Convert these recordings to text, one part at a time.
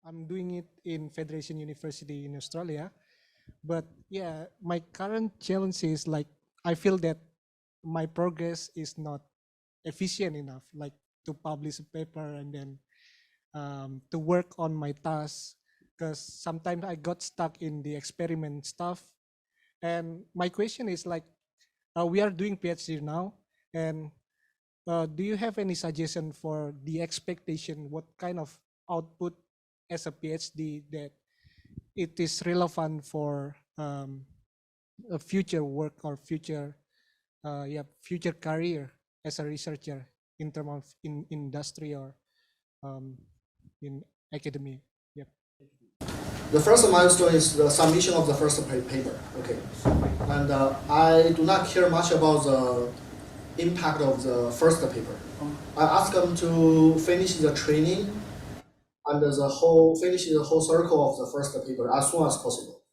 I'm doing it in Federation University in Australia. But yeah, my current challenge is like I feel that my progress is not efficient enough, like to publish a paper and then to work on my tasks. Because sometimes I got stuck in the experiment stuff. And my question is like, we are doing PhD now, and do you have any suggestion for the expectation? What kind of output as a PhD that it is relevant for a future work or future, future career as a researcher in terms of in industry or um, in academia? Yep. The first milestone is the submission of the first paper. Okay, and I do not care much about the impact of the first paper. I ask them to finish the training and finish the whole circle of the first paper as soon as possible.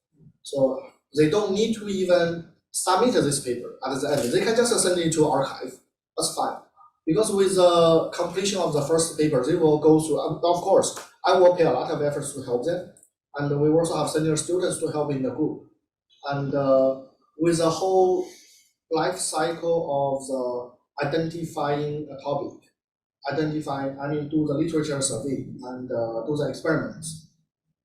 So they don't need to even submit this paper at the end. They can just send it to archive. That's fine. Because with the completion of the first paper, they will go through. Of course, I will pay a lot of efforts to help them, and we also have senior students to help in the group. And with the whole life cycle of the identifying a topic, do the literature survey and do the experiments,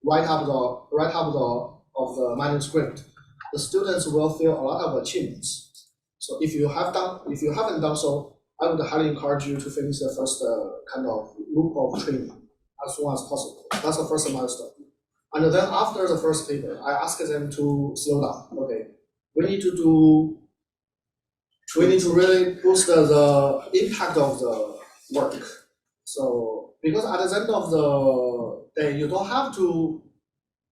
write up of the manuscript, the students will feel a lot of achievements. So if you haven't done so, I would highly encourage you to finish the first kind of loop of training as soon as possible. That's the first milestone. And then after the first paper, I ask them to slow down. Okay, we need to really boost the impact of the work. So because at the end of the day, you don't have to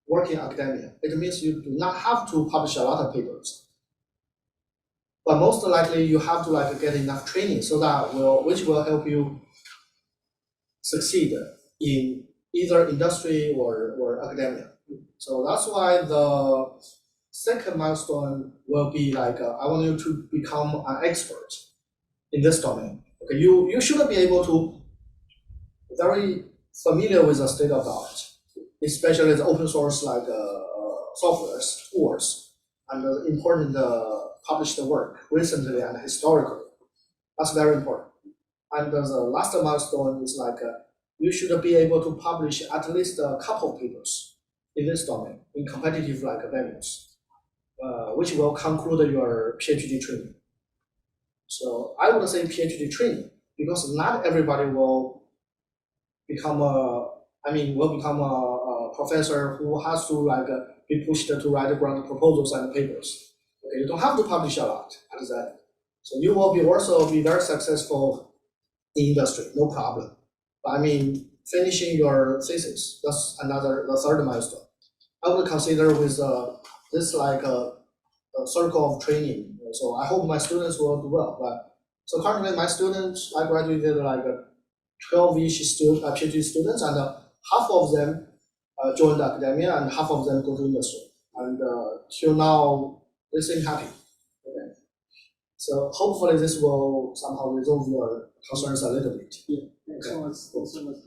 work in academia. It means you do not have to publish a lot of papers. But most likely you have to get enough training so that which will help you succeed in either industry or academia. So that's why the second milestone will be I want you to become an expert in this domain. Okay, you should be able to very familiar with the state of the art, especially the open source softwares, tools, and the important published work recently and historically. That's very important. And the last milestone is you should be able to publish at least a couple of papers in this domain in competitive venues, which will conclude your PhD training. So I would say PhD training because not everybody will become a professor who has to be pushed to write grant proposals and papers. Okay, you don't have to publish a lot at that. So you will also be very successful in industry, no problem. But finishing your thesis, that's the third milestone. I would consider with this a circle of training. So I hope my students will do well. So currently my students, I graduated 12-ish PhD students, and half of them joined academia and half of them go to industry. And till now, they seem happy. Okay. So hopefully this will somehow resolve your concerns a little bit. Yeah. Thanks so much.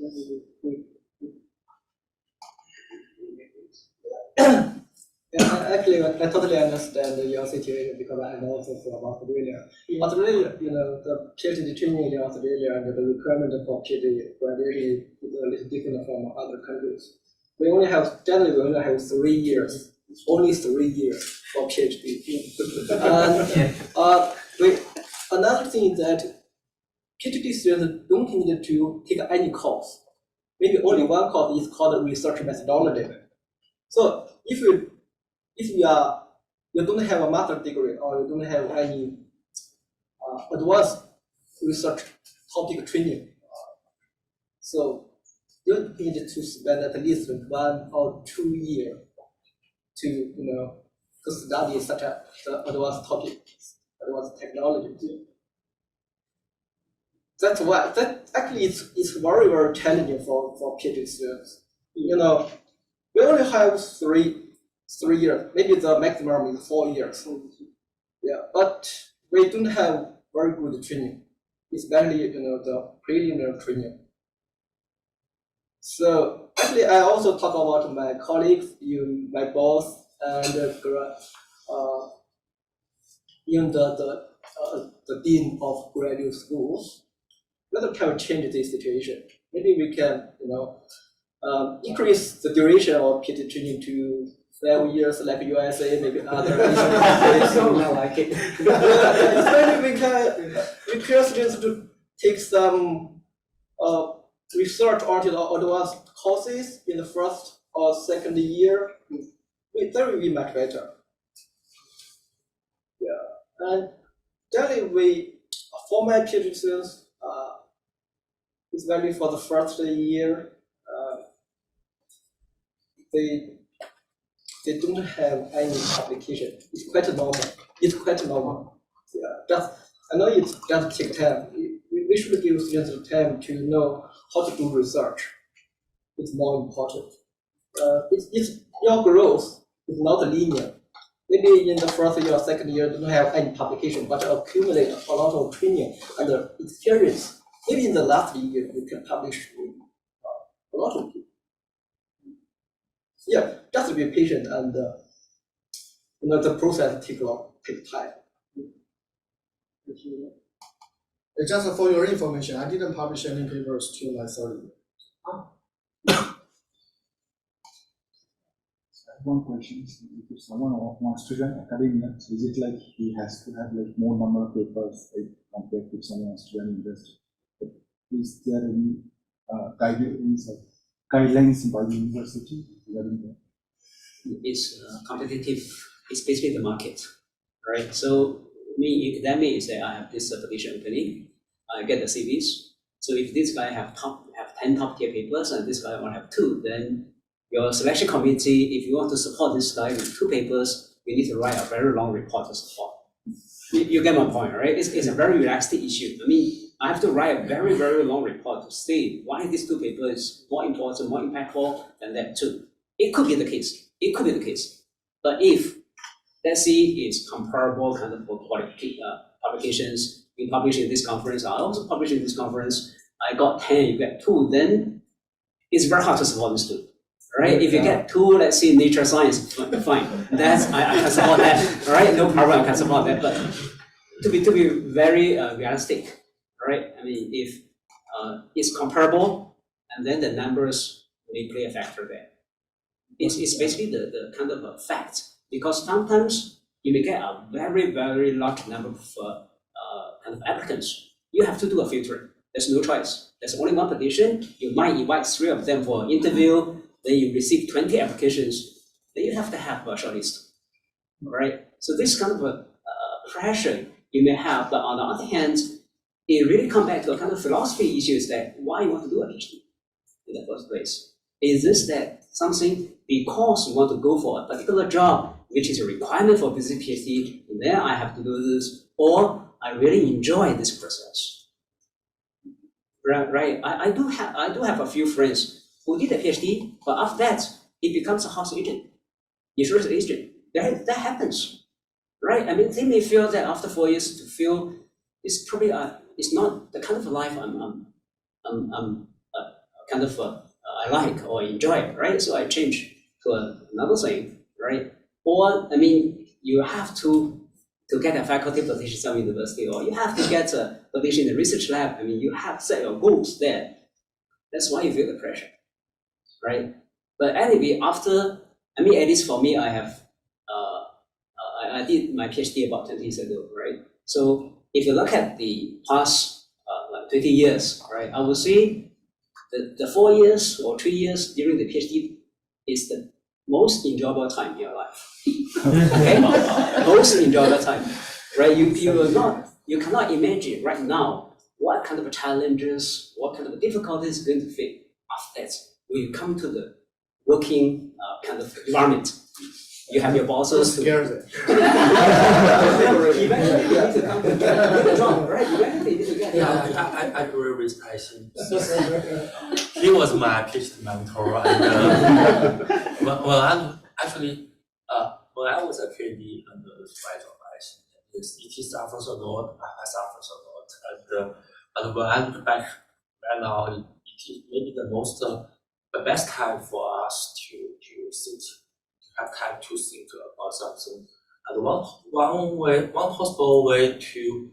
Yeah, actually, I totally understand your situation because I'm also from Australia. In Australia, the PhD training in Australia and the requirement for PhD graduation is a little different from other countries. Generally we only have 3 years, only 3 years for PhD. And another thing is that PhD students don't need to take any course. Maybe only one course is called research methodology. So if you don't have a master's degree or you don't have any advanced research topic training, so you need to spend at least 1 or 2 years to study such the advanced topic, advanced technology. That's why it's very, very challenging for PhD students. We only have three years. Maybe the maximum is 4 years. Yeah, but we don't have very good training, especially the preliminary training. So actually, I also talk about my colleagues, even my boss, and even the dean of graduate schools. Whether can we change this situation? Maybe we can, increase the duration of PhD training to 5 years, like USA, maybe other Asian countries. I like it. Maybe we can require students to take some research or advanced courses in the first or second year. That will be much better. Yeah, and generally for my PhD students, it's value for the first year. They don't have any publication. It's quite normal. Yeah, I know it does take time. We should give students time to know how to do research. It's more important. It's your growth is not linear. Maybe in the first year or second year, you don't have any publication, but accumulate a lot of training and experience. Maybe in the last year, you can publish a lot of people. Yeah, just be patient and the process take time. Just for your information, I didn't publish any papers till like 30. One question is, if someone wants to join academia, so is it like he has to have like more number of papers compared to someone wants to join industry? Is there any guidelines by the university regarding that? It's competitive. It's basically the market, right? So me, academic is that I have this publication opening. I get the CVs. So if this guy have 10 top tier papers and this guy only have 2, then your selection committee, if you want to support this guy with 2 papers, you need to write a very long report to support. You get my point, right? It's a very relaxed issue. I mean, I have to write a very, very long report to state why these 2 papers is more important, more impactful than that 2. It could be the case. But if, let's say, it's comparable kind of publications, you publish in this conference, I also publish in this conference, I got 10, you get 2, then it's very hard to support this 2. Right? If you get 2, let's say nature science, fine. That's I can support that. Right? No problem, I can support that. But to be very realistic, right? I mean, if it's comparable, and then the numbers may play a factor there. It's basically the kind of a fact, because sometimes you may get a very, very large number of kind of applicants. You have to do a filter. There's no choice. There's only one petition. You might invite 3 of them for an interview. Then you receive 20 applications. Then you have to have a shortlist, right? So this kind of a pressure you may have, but on the other hand, it really comes back to a kind of philosophy issues that why you want to do a PhD in the first place. Is this that something because you want to go for a particular job, which is a requirement for business PhD, and then I have to do this, or I really enjoy this process, right? I do have a few friends who did a PhD, but after that, it becomes a house agent, insurance agent. That happens, right? I mean, they may feel that after 4 years to feel it's probably it's not the kind of life I'm kind of I like or enjoy, right? So I change to another thing, right? Or I mean, you have to get a faculty position some university, or you have to get a position in the research lab. I mean, you have set your goals there. That's why you feel the pressure, right? But anyway, after, I mean, at least for me, I have, I did my PhD about 20 years ago, right? So if you look at the past like 20 years, right, I would say the 4 years or 3 years during the PhD is the most enjoyable time in your life. Okay, most enjoyable time, right? You cannot imagine right now what kind of challenges, what kind of difficulties you're going to face after that. When you come to the working kind of environment, you have your bosses. Scares it. Eventually, you need to come to get the job, right? Eventually, you need to get the job. Yeah, I agree with Aishin. He was my PhD mentor, and well, I'm actually when I was a PhD under the supervisor of Aishin, it suffers a lot. I suffers a lot, and when I look back right now, it is maybe the most the best time for us to think, to have time to think about something. And one possible way to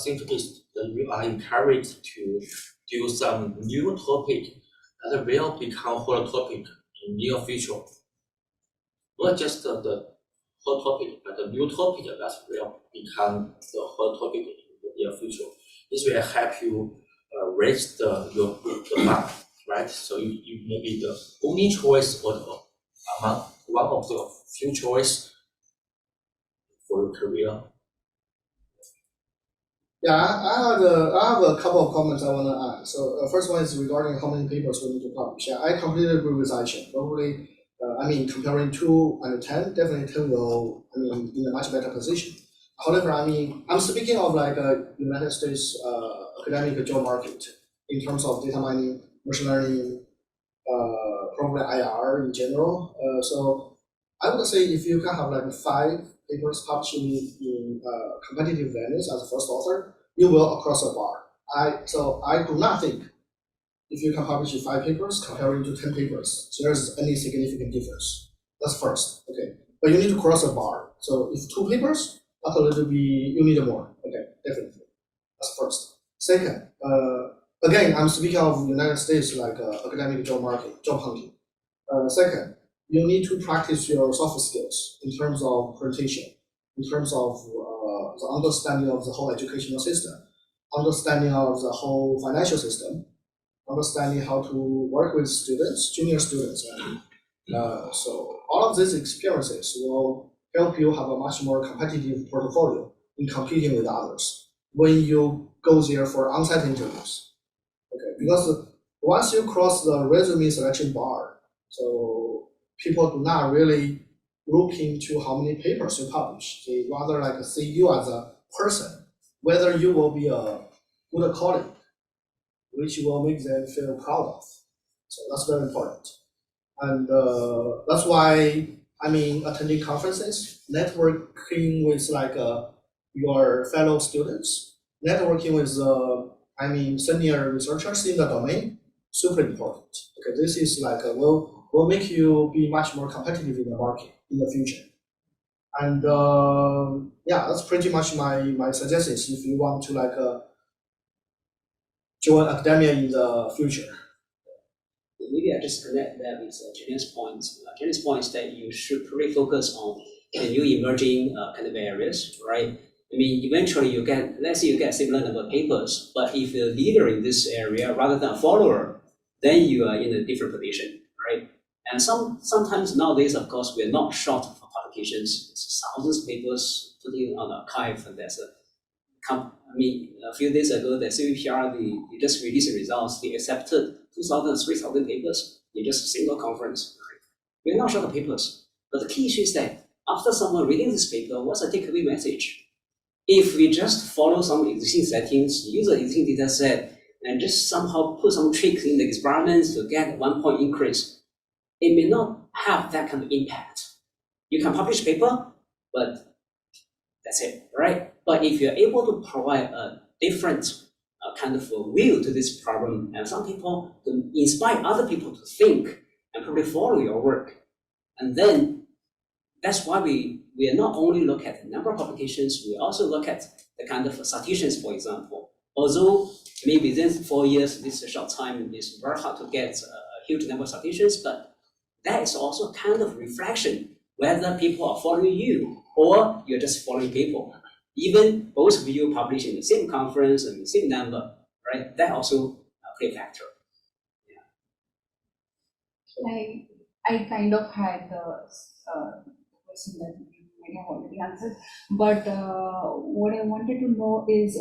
think is that you are encouraged to do some new topic that will become hot topic in near future. Not just the hot topic, but the new topic that will become the hot topic in the near future. This will help you raise the bar, right? So you may be the only choice or among one of the few choice for your career. Yeah, I have a couple of comments I want to add. So first one is regarding how many papers we need to publish. Yeah, I completely agree with Aisha. Probably, comparing 2 and 10, definitely 10 will, in a much better position. However, I'm speaking of like a United States academic job market in terms of data mining, machine learning, probably IR in general. So I would say if you can have like 5 papers published in competitive venues as a first author, you will across the bar. So I do not think if you can publish 5 papers comparing to 10 papers, there's any significant difference. That's first, okay. But you need to cross the bar. So if 2 papers, that's a little bit, you need more, okay, definitely. That's first. Second, again, I'm speaking of United States like academic job market, job hunting. Second, you need to practice your soft skills in terms of presentation, in terms of the understanding of the whole educational system, understanding of the whole financial system, understanding how to work with students, junior students. So all of these experiences will help you have a much more competitive portfolio in competing with others when you go there for on-site interviews. Okay, because once you cross the resume selection bar, so people do not really look into how many papers you publish. They rather like see you as a person, whether you will be a good colleague, which will make them feel proud of. So that's very important. And that's why, attending conferences, networking with like your fellow students, networking with, senior researchers in the domain, super important. Okay, this is like, will make you be much more competitive in the market in the future. And yeah, that's pretty much my suggestions if you want to like join academia in the future. Maybe I just connect that with Jenny's point. Jenny's point is that you should really focus on the new emerging kind of areas, right? Eventually you get, let's say you get a similar number of papers, but if you're a leader in this area rather than a follower, then you are in a different position, right? And sometimes nowadays, of course, we're not short of publications. It's thousands of papers putting on archive, and there's a few days ago, the CVPR, they just released the results. They accepted 2,000, 3,000 papers in just a single conference. Right? We're not short of papers, but the key issue is that after someone reading this paper, what's the takeaway message? If we just follow some existing settings, use an existing data set, and just somehow put some tricks in the experiments to get 1 point increase, it may not have that kind of impact. You can publish paper, but that's it, right? But if you're able to provide a different kind of a view to this problem, and some people to inspire other people to think and probably follow your work, and then that's why we are not only look at the number of publications, we also look at the kind of citations, for example. Although maybe within 4 years, this short time, it's very hard to get a huge number of citations, but that is also kind of reflection whether people are following you or you're just following people. Even both of you publish in the same conference and the same number, right? That also play a factor. I kind of had the question that you might have already answered, but what I wanted to know is,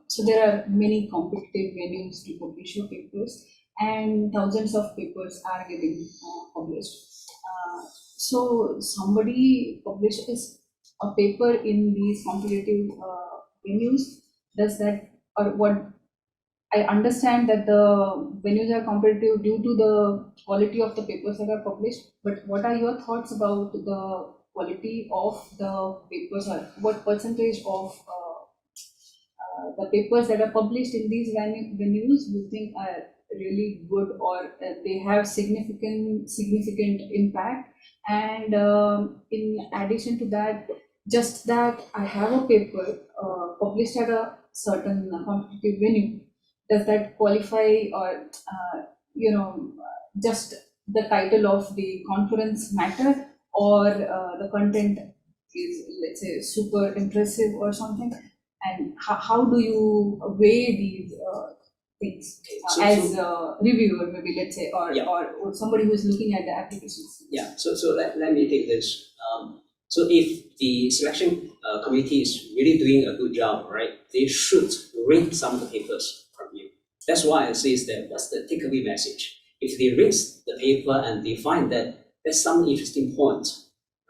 so there are many competitive venues to publish your papers, and thousands of papers are getting published. So somebody publishes a paper in these competitive venues, does that, or what? I understand that the venues are competitive due to the quality of the papers that are published, but what are your thoughts about the quality of the papers, or what percentage of the papers that are published in these venues you think are really good, or they have significant impact. And in addition to that, just that I have a paper published at a certain competitive venue, does that qualify, or just the title of the conference matter, or the content is, let's say, super impressive or something? And how do you weigh these things as a reviewer, maybe, let's say, or, Yeah. or somebody who is looking at the applications? Yeah, so let me take this. So if the selection committee is really doing a good job, right, they should read some of the papers from you. That's why I say is that what's the takeaway message? If they read the paper and they find that there's some interesting point,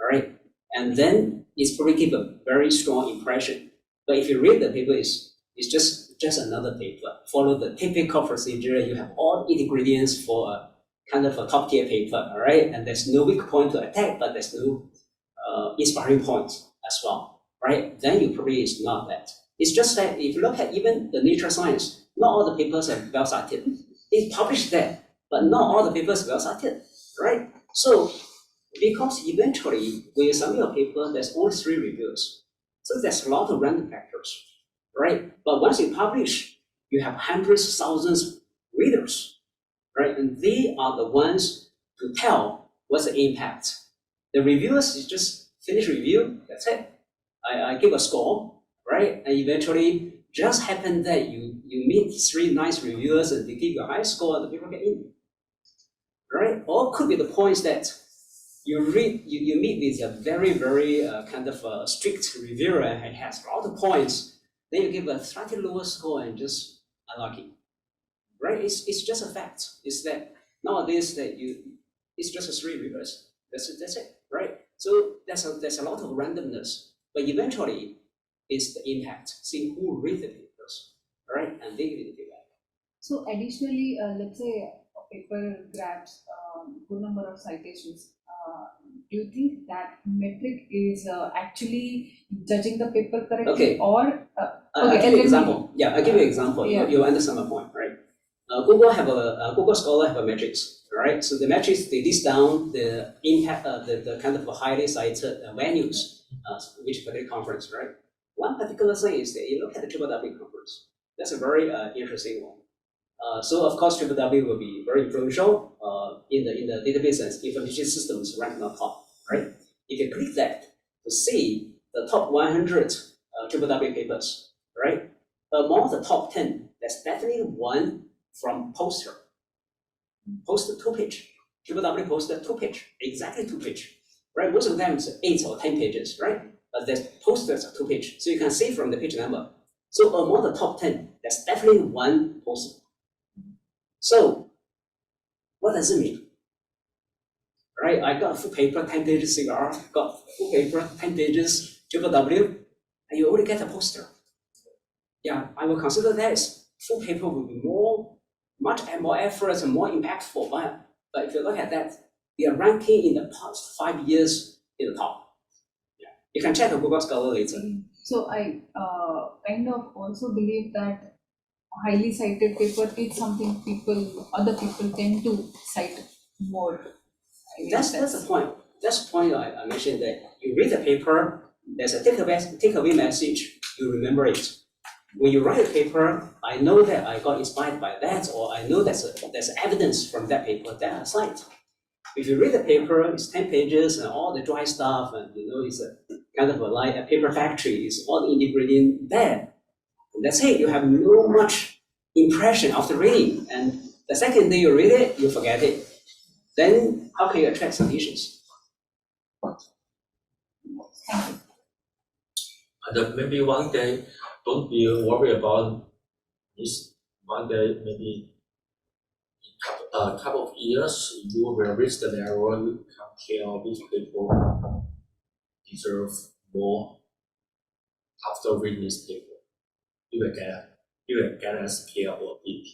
all right, and then it's probably give a very strong impression. But if you read the paper, it's just another paper. Follow the typical procedure. You have all ingredients for a kind of a top tier paper, all right? And there's no weak point to attack, but there's no inspiring point as well, right? Then you probably is not that. It's just that if you look at even the nature science, not all the papers are well cited. They publish that, but not all the papers are well cited, right? So because eventually when you submit a paper, there's only 3 reviews. So there's a lot of random factors, right? But once you publish, you have hundreds, thousands readers, right? And they are the ones to tell what's the impact. The reviewers is just finish review, that's it. I give a score, right? And eventually just happen that you meet 3 nice reviewers and they give you a high score and the people get in, right? Or could be the points that you meet with a very, very kind of a strict reviewer and has a lot of points, then you give a slightly lower score and just unlucky, right? It's just a fact. It's that nowadays it's just 3 reviewers. That's it, right? So there's a lot of randomness, but eventually it's the impact. See who read the papers, right? And they give you the feedback. So additionally, let's say a paper grabs good number of citations. Do you think that metric is actually judging the paper correctly? Okay. Or I'll give you an example. Yeah, I'll give you an example. Yeah. You understand my point, right? Google Scholar have a metrics, right? So the metrics, they list down the impact, the kind of highly cited venues, which particular conference, right? One particular thing is that you look at the WW conference. That's a very interesting one. So of course, WW will be very influential in the database and information systems ranked on top, right? If you click that to see the top 100 WW papers, right? Among the top 10, there's definitely one from poster. Poster 2-page. WW posted 2-page, exactly 2-page, right? Most of them is 8 or 10 pages, right? But there's posters are 2-page, so you can see from the page number. So among the top 10, there's definitely one poster. So what does it mean? Right, I got a full paper, 10 pages CR, got full paper, 10 pages WW, and you only get a poster. Yeah, I will consider that as full paper will be much more effort and more impactful. But if you look at that, they are ranking in the past 5 years in the top. Yeah, you can check the Google Scholar later. So I kind of also believe that highly cited paper is something other people tend to cite more. That's the point. That's the point I mentioned, that you read the paper, there's a takeaway message, you remember it. When you write a paper, I know that I got inspired by that, or I know there's evidence from that paper that I cite. If you read the paper, it's 10 pages and all the dry stuff, and it's a kind of like a paper factory, it's all the ingredient there. And that's it, you have no much impression after reading, and the second day you read it, you forget it. Then how can you attract citations? And maybe one day, don't be worried about this. One day, maybe a couple of years, you will reach the level you can tell which people deserve more after reading this paper. You will get a scale or bit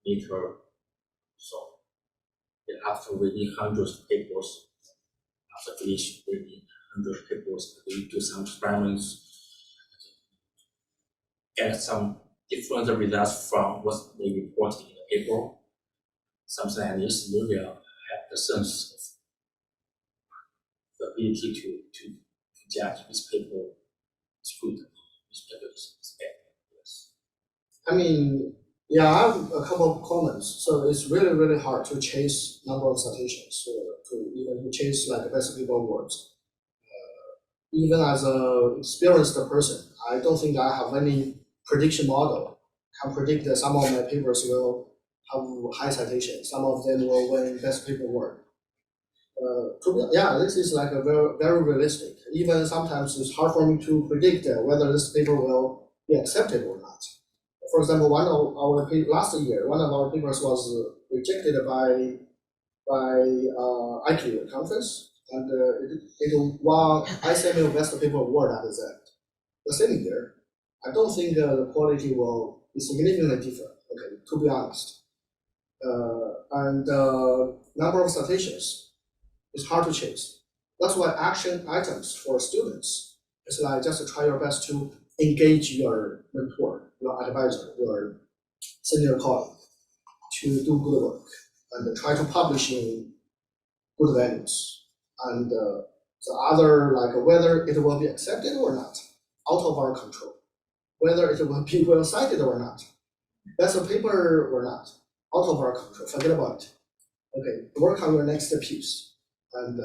later. So after reading hundreds of papers, after finish reading hundreds of papers, we do some experiments, get some different results from what they reported in the paper. something like this, you will have the sense of the ability to judge this paper is good, this paper is bad. Yes. I mean, yeah, I have a couple of comments. So it's really, really hard to chase number of citations, or to even chase like best paper awards. Even as a experienced person, I don't think I have any prediction model can predict that some of my papers will have high citation, some of them will win best paper award. This is like a very, very realistic. Even sometimes it's hard for me to predict whether this paper will be accepted or not. For example, last year, one of our papers was rejected by IQ conference, and it won ICML Best Paper Award at the same year. I don't think the quality will be significantly different. Okay, to be honest, and number of citations is hard to chase. That's why action items for students is like just try your best to engage your mentor, your advisor, your senior colleague to do good work and try to publish in good venues. And the other, like whether it will be accepted or not, out of our control. Whether it will be well cited or not, that's a paper or not, out of our control. Forget about it. Okay, work on your next piece and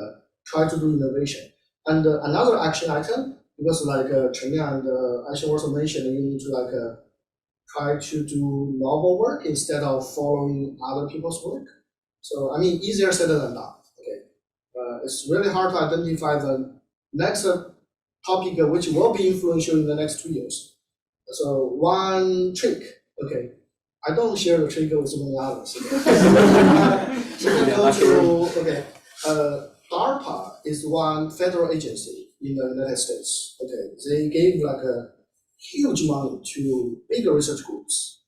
try to do innovation. And another action item, because like Chen and Aisha also mentioned, you need to try to do novel work instead of following other people's work. So I mean, easier said than done. It's really hard to identify the next topic which will be influential in the next 2 years. So one trick, okay, I don't share the trick with many others. DARPA is one federal agency in the United States. Okay, they gave like a huge money to bigger research groups,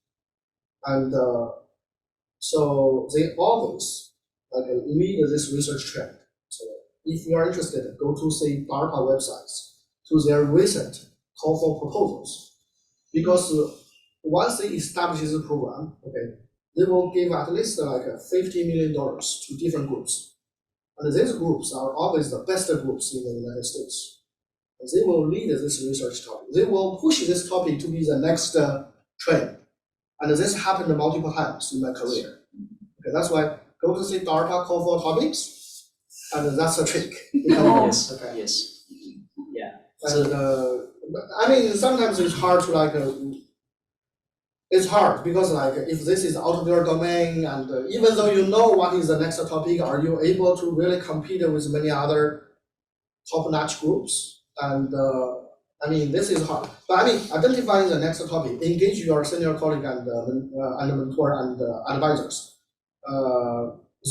and so they always lead this research trend. So if you are interested, go to say DARPA websites to their recent call for proposals, because once they establish this program, okay, they will give at least $50 million to different groups, and these groups are always the best groups in the United States. And they will lead this research topic. They will push this topic to be the next trend, and this happened multiple times in my career. Okay, that's why go to say DARPA call for topics. And that's a trick. Yes. Okay. Yes. Yeah. And I mean, sometimes it's hard to it's hard because if this is out of your domain, and even though you know what is the next topic, are you able to really compete with many other top-notch groups? And I mean, this is hard. But I mean, identifying the next topic, engage your senior colleague and mentor and advisors.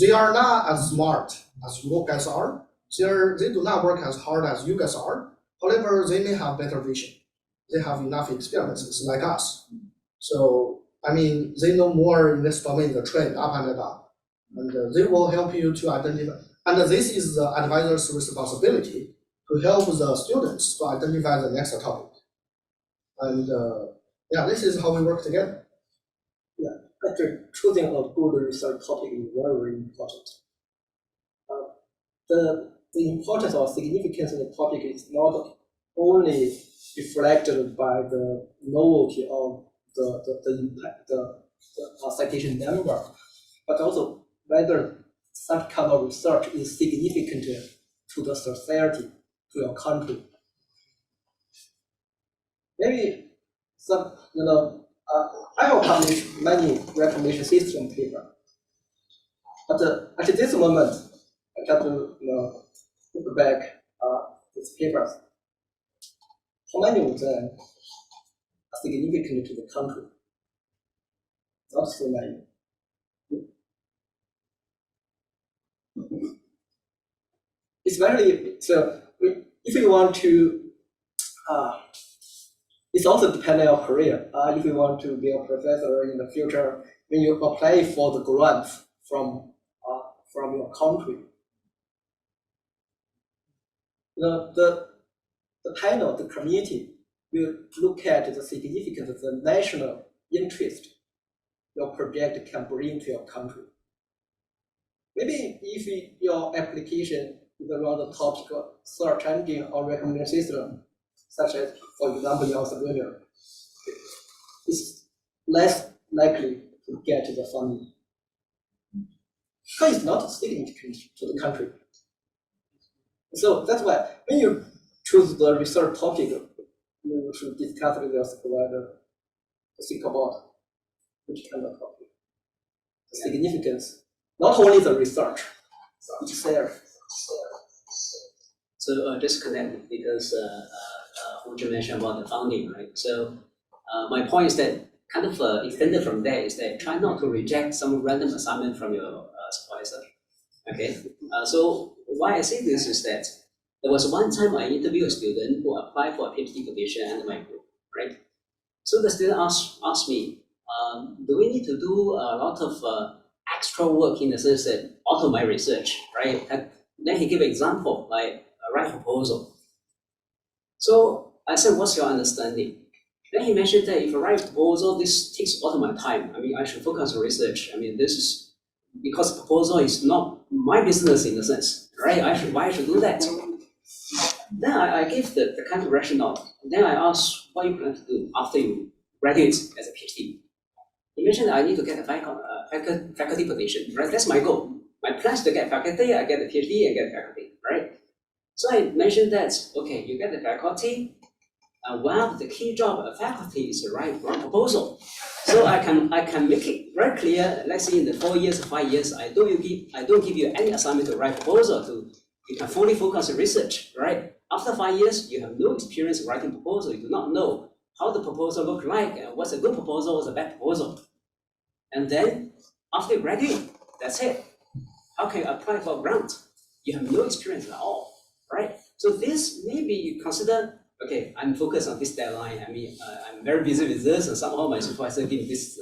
They are not as smart as you guys are. They do not work as hard as you guys are. However, they may have better vision. They have enough experiences like us. So, I mean, they know more in this domain, the trend up and down. And they will help you to identify. And this is the advisor's responsibility to help the students to identify the next topic. And this is how we work together. Actually, choosing a good research topic is very, very important. The importance or significance of the topic is not only reflected by the novelty of the impact, the citation number, but also whether such kind of research is significant to the society, to your country. Maybe some, I have published many recommendation system papers, but at this moment, I got to look back these papers. How many of them are significant to the country? Not so many. Especially so, if you want to. It's also depending on your career. If you want to be a professor in the future, when you apply for the grant from your country, the panel, the committee will look at the significance of the national interest your project can bring to your country. maybe if your application is around the topic of search engine or recommendation system, such as, for example, your entrepreneur, it's less likely to get the funding. Because it's not significant to the country. So that's why when you choose the research topic, you should discuss with your supervisor to think about which kind of topic. The significance, not only the research, it's there. So just connect because what you mentioned about the funding, right? So my point is that kind of extended from there is that try not to reject some random assignment from your supervisor. Okay, so why I say this is that there was one time I interviewed a student who applied for a PhD position under my group, right? So the student asked me, do we need to do a lot of extra work in the sense that auto my research, right? And then he gave an example, like write a proposal. So I said, what's your understanding? Then he mentioned that if I write a proposal, this takes all of my time. I mean, I should focus on research. I mean, this is because proposal is not my business in a sense, right? Why I should do that? Then I gave the kind of rationale. Then I asked, what you plan to do after you graduate as a PhD? He mentioned that I need to get a faculty position, right? That's my goal. My plan is to get faculty, I get a PhD, I get faculty, right? So I mentioned that, okay, you get the faculty, one of the key job of a faculty is to write one proposal. So I can make it very clear, let's say in the 4 years or 5 years, I don't give you any assignment to write proposal you can fully focus on research, right? After 5 years, you have no experience writing proposal, you do not know how the proposal look like, what's a good proposal, what's a bad proposal. And then after you graduate, that's it. How can you apply for a grant? You have no experience at all, right? So this maybe you consider, okay, I'm focused on this deadline. I mean, I'm very busy with this, and somehow my supervisor gave me this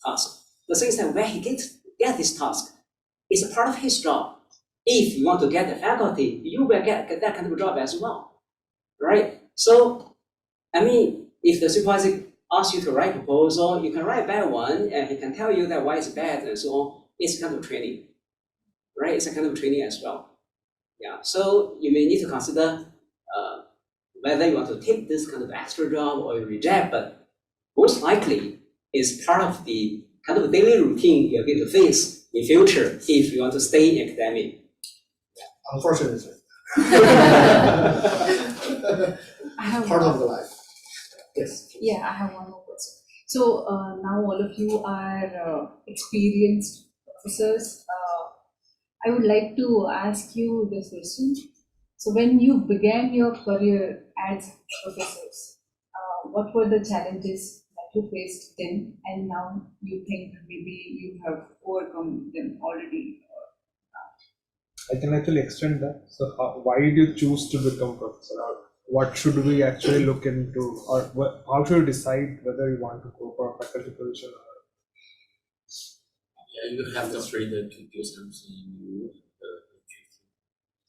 task. The thing is that where he get this task is a part of his job. If you want to get the faculty, you will get that kind of job as well, right? So, I mean, if the supervisor asks you to write a proposal, you can write a bad one, and he can tell you that why it's bad and so on. It's kind of training, right? It's a kind of training as well. Yeah, so you may need to consider whether you want to take this kind of extra job or you reject, but most likely it's part of the kind of daily routine you're going to face in future if you want to stay in academia. Unfortunately. I have Part of the life. Yes. Yeah, I have one more question. So now all of you are experienced professors. I would like to ask you this question. So when you began your career as professors, what were the challenges that you faced then, and now you think maybe you have overcome them already? I can actually extend that. So why did you choose to become professor? Or what should we actually look into, or how should you decide whether you want to go for a faculty position? Yeah, you have the freedom to do something new.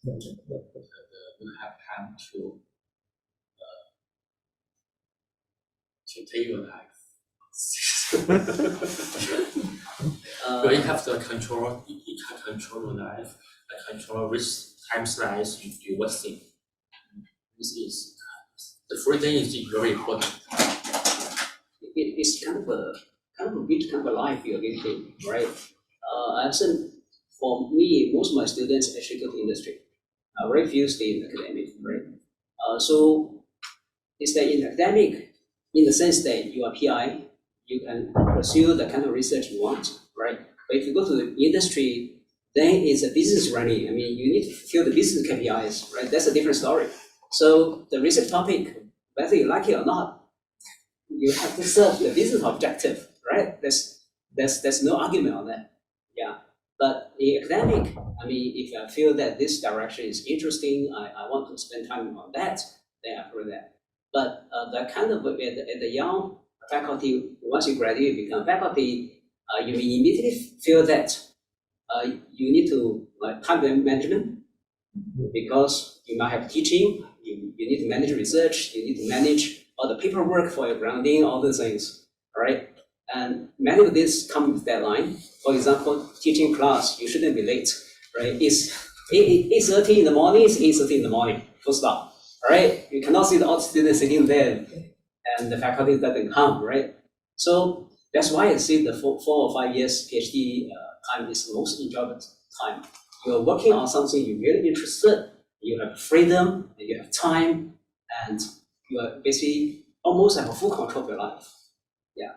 You have time to take your life. You have the control. You can control your life. Control which time slice you wasting. This is the freedom is very important. It's kind of a bit kind of a life you're getting, right? I've seen for me, most of my students actually go to industry. Very few stay in academic, right? So it's that in academic, in the sense that you are PI, you can pursue the kind of research you want, right? But if you go to the industry, then it's a business running. I mean, you need to fulfill the business KPIs, right? That's a different story. So the research topic, whether you like it or not, you have to serve the business objective, right? There's no argument on that. Yeah. But in academic, I mean, if I feel that this direction is interesting, I want to spend time on that, then I do that. But the kind of at the young faculty, once you graduate, become faculty, you may immediately feel that you need to time management, because you might have teaching, you need to manage research, you need to manage all the paperwork for your grounding, all those things, all right? And many of these come with deadline. For example, teaching class, you shouldn't be late, right? It's 8:30 in the morning, it's 8:30 in the morning, full stop, right? You cannot see the other students sitting there and the faculty doesn't come, right? So that's why I say the 4 or 5 years PhD time is the most enjoyable time. You're working on something you're really interested, you have freedom, and you have time, and you are basically almost have a full control of your life. Yeah,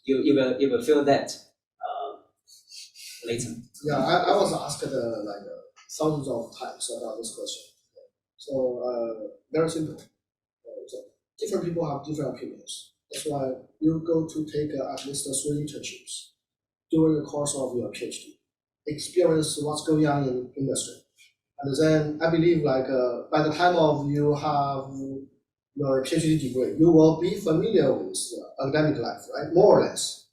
you will feel that later. Yeah, I was asked thousands of times about this question. So very simple. So different people have different opinions. That's why you go to take at least 3 internships during the course of your PhD, experience what's going on in industry, and then I believe by the time of you have your PhD degree, you will be familiar with academic life, right? More or less.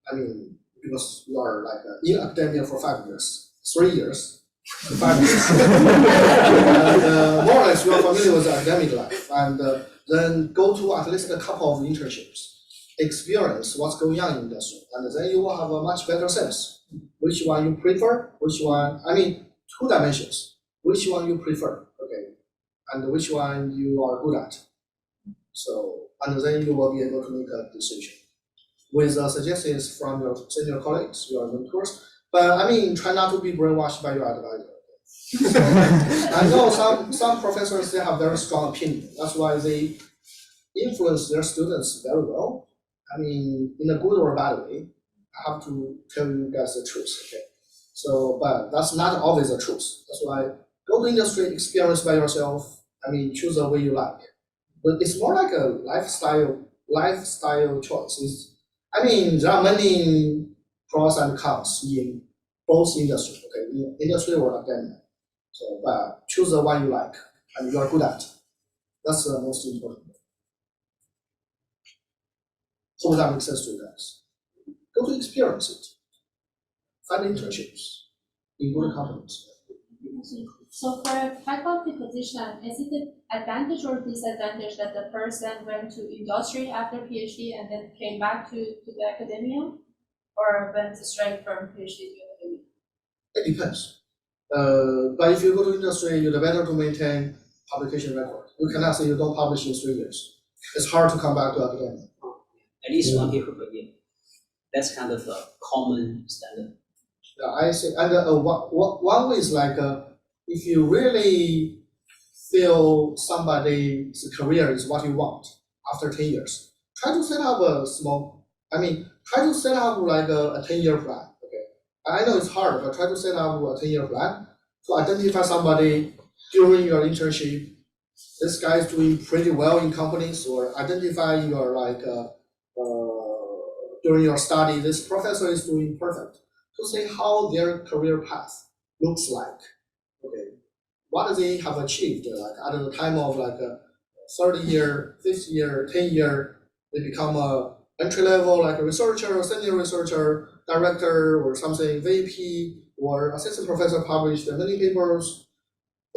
I mean, because you are in academia for 5 years, 3 years, 5 years. And, more or less you are familiar with academic life, and then go to at least a couple of internships, experience what's going on in industry, and then you will have a much better sense which one you prefer, which one, I mean, 2 dimensions, which one you prefer, okay, and which one you are good at. So, and then you will be able to make a decision with suggestions from your senior colleagues, your mentors. But I mean, try not to be brainwashed by your advisor. So, I know some professors, they have very strong opinion. That's why they influence their students very well. I mean, in a good or bad way. I have to tell you guys the truth, okay? So, but that's not always the truth. That's why go to industry, experience by yourself. I mean, choose the way you like. But it's more like a lifestyle choice. I mean, there are many pros and cons in both industries, okay? In industry or academia. So, but choose the one you like and you are good at. That's the most important thing. Hope that makes sense to you guys. Go to experience it. Find internships in good companies. So for a faculty position, is it an advantage or disadvantage that the person went to industry after PhD and then came back to the academia, or went straight from PhD to academia? It depends. But if you go to industry, you're better to maintain publication record. You cannot say you don't publish in 3 years. It's hard to come back to academia. At least 1 paper per year. That's kind of a common standard. Yeah, I see. And one way is if you really feel somebody's career is what you want after 10 years, try to set up a 10-year plan. Okay, I know it's hard, but try to set up a 10-year plan to identify somebody during your internship. This guy is doing pretty well in companies, or identify your during your study, this professor is doing perfect. To see how their career path looks like. Okay, what do they have achieved? At the time of 30 year, 50 year, 10 year, they become a entry level like a researcher, senior researcher, director, or something, VP, or assistant professor published many papers.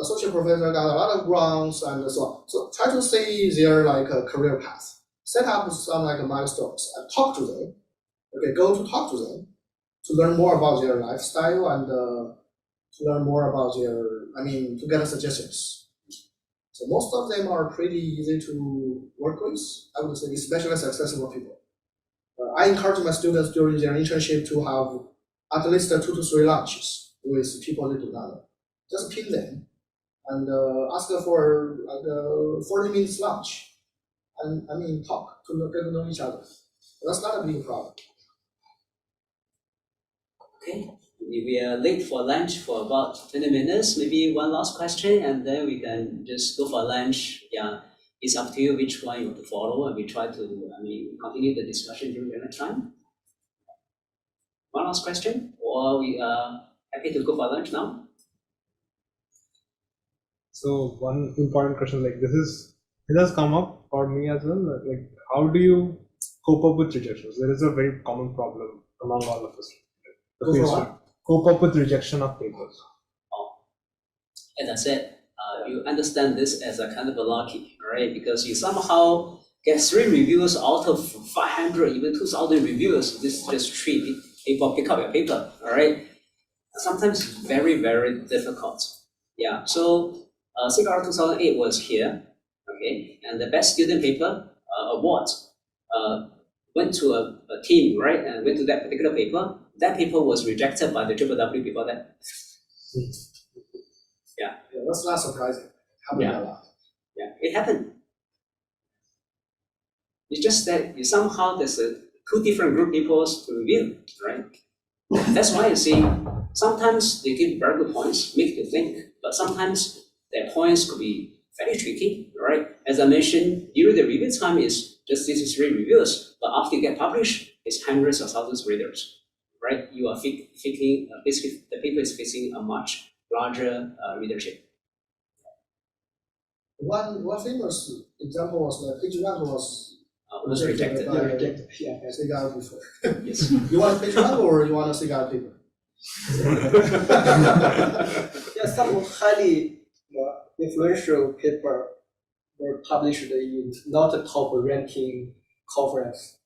Associate professor got a lot of grants and so on. So try to see their career path. Set up some milestones and talk to them. Okay, go to talk to them to learn more about their lifestyle and to learn more about to get suggestions. So most of them are pretty easy to work with, I would say, especially successful people. I encourage my students during their internship to have at least 2 to 3 lunches with people they do not know. Just ping them and ask for 40 minutes lunch. And talk to get to know each other. That's not a big problem. Okay, we are late for lunch for about 20 minutes. Maybe one last question, and then we can just go for lunch. Yeah, it's up to you which one you want to follow, and we try to continue the discussion during the next time. One last question, or we are happy to go for lunch now? So one important question this has come up for me as well. How do you cope up with rejections? There is a very common problem among all of us. Cope up with rejection of papers. As I said, you understand this as a kind of a lucky, right? Because you somehow get 3 reviews out of 500, even 2,000 reviews. This is just 3 people pick up your paper, all right? Sometimes very, very difficult. Yeah, so CIGAR 2008 was here, okay? And the best student paper award went to a team, right? And went to that particular paper. That paper was rejected by the WW before that. Yeah, that's not surprising. Happened a lot. Yeah, it happened. It's just that somehow there's 2 different group people to review, right? That's why you see, sometimes they give very good points, make you think, but sometimes their points could be very tricky, right? As I mentioned, during the review time is just 63 reviews, but after you get published, it's hundreds of thousands of readers, right? You are basically the paper is facing a much larger readership. One famous example was the PageRank was Rejected. by Rejected. Yeah. CIGAR before. Yes. You want a PageRank or you want a CIGAR paper? Yeah, some highly influential paper were published in not a top ranking conference.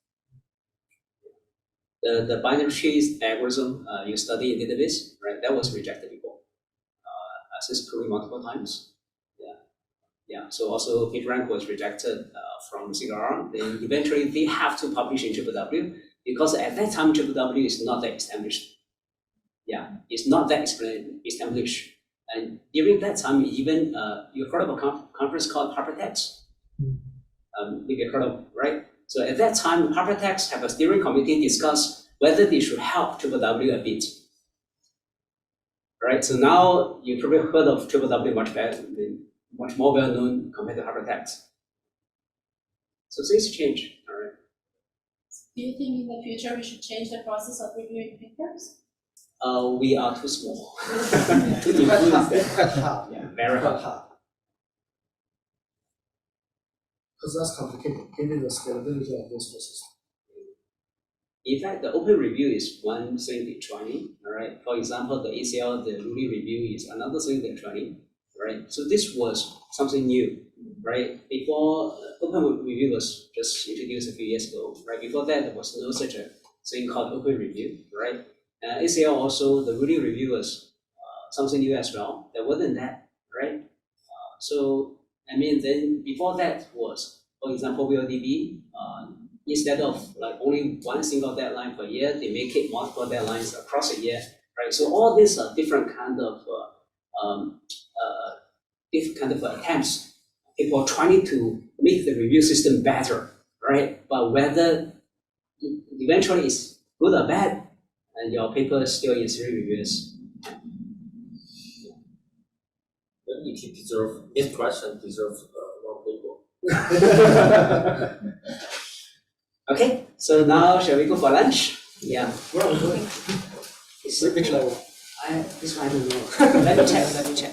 The binary trees algorithm you study in database, right? That was rejected before. Successfully multiple times. Yeah. So also PageRank was rejected from CIGAR. Then eventually they have to publish in WW because at that time WW is not that established. Yeah, it's not that established. And during that time, even you heard of a conference called HarperText. Maybe you heard of, right? So at that time, HarperText have a steering committee discuss whether they should help WW a bit. Right. So now you probably heard of WW much better, much more well known compared to HarperText. So things change. All right. Do you think in the future we should change the process of reviewing papers? We are too small. Quite hard. Yeah, very hard. Because that's complicated, given the scalability of this system. In fact, the open review is one thing they're trying, all right? For example, the ACL, the Ruby review is another thing they're trying, right? So this was something new, right? Before, open review was just introduced a few years ago, right? Before that, there was no such a thing called open review, right? ACL also, the Ruby review was something new as well. There wasn't that, right? So, I mean, then before that was, for example, WLDB, instead of like only one single deadline per year, they make it multiple deadlines across a year, right? So all these are different kind of attempts. People are trying to make the review system better, right? But whether eventually it's good or bad, and your paper is still in 3 reviews. It deserves, this question deserves one paper. Okay, so now shall we go for lunch? Yeah. Where are we going? It's, Which level? this one I don't know. Let me check.